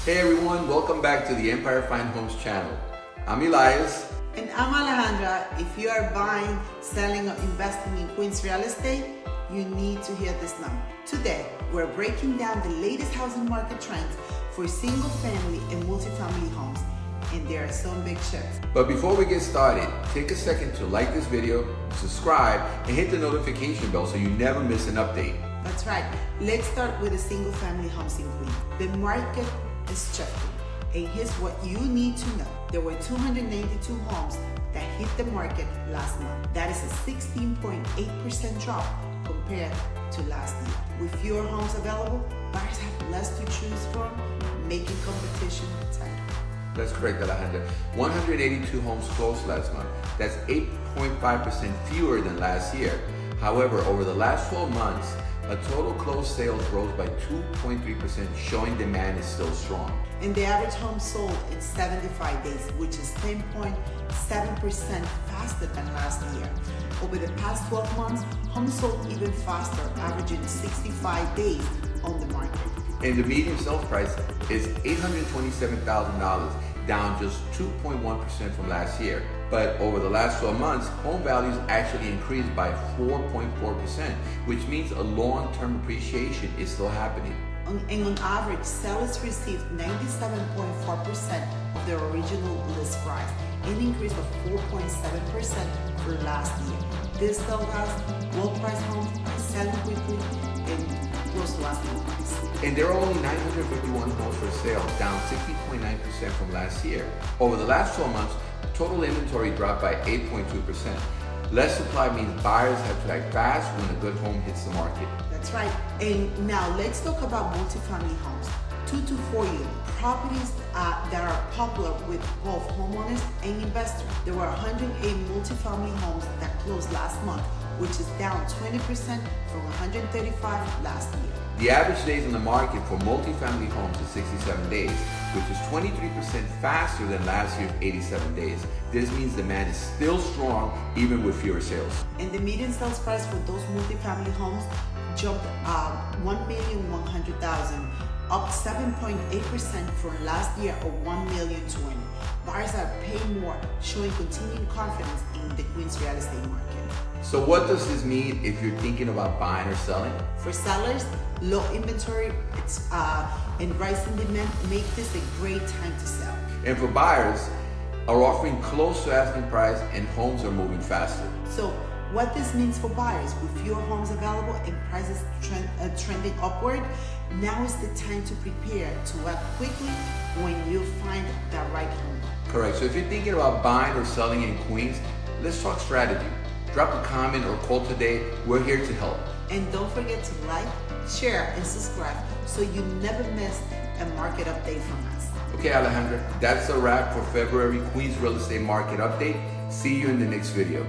Hey everyone, welcome back to the Empire Fine Homes channel. I'm Elias. And I'm Alejandra. If you are buying, selling, or investing in Queens real estate, you need to hear this number. Today, we're breaking down the latest housing market trends for single family and multifamily homes. And there are some big shifts. But before we get started, take a second to like this video, subscribe, and hit the notification bell so you never miss an update. That's right. Let's start with the single family homes in Queens. The market is shifting. And here's what you need to know. There were 292 homes that hit the market last month. That is a 16.8% drop compared to last year. With fewer homes available, buyers have less to choose from, making competition tighter. That's correct, Alejandra. 182 homes closed last month. That's 8.5% fewer than last year. However, over the last 12 months, a total closed sales rose by 2.3%, showing demand is still strong. And the average home sold in 75 days, which is 10.7% faster than last year. Over the past 12 months, homes sold even faster, averaging 65 days on the market. And the median sales price is $827,000, down just 2.1% from last year. But over the last 12 months, home values actually increased by 4.4%, which means a long-term appreciation is still happening. And on average, sellers received 97.4% of their original list price, an increase of 4.7% from last year. This tells us well-priced homes are selling quickly and close to asking price. And there are only 951 homes for sale, down 60.9% from last year. Over the last 12 months, total inventory dropped by 8.2%. Less supply means buyers have to act fast when a good home hits the market. That's right. And now let's talk about multifamily homes. 2 to 4 unit properties that are popular with both homeowners and investors. There were 108 multifamily homes that closed last month, which is down 20% from 135 last year. The average days on the market for multifamily homes is 67 days, which is 23% faster than last year's 87 days. This means demand is still strong even with fewer sales. And the median sales price for those multifamily homes jumped $1,100,000, up 7.8% from last year of $1,020,000. Buyers are paying more, showing continuing confidence in the Queens real estate market. So what does this mean if you're thinking about buying or selling? For sellers, low inventory and rising demand make this a great time to sell. And for buyers, are offering close to asking price and homes are moving faster. So what this means for buyers, with fewer homes available and prices trending upward, now is the time to prepare to act quickly when you find the right home. Correct. So if you're thinking about buying or selling in Queens, let's talk strategy. Drop a comment or call today. We're here to help. And don't forget to like, share, and subscribe so you never miss a market update from us. Okay, Alejandra, that's a wrap for February Queens Real Estate Market Update. See you in the next video.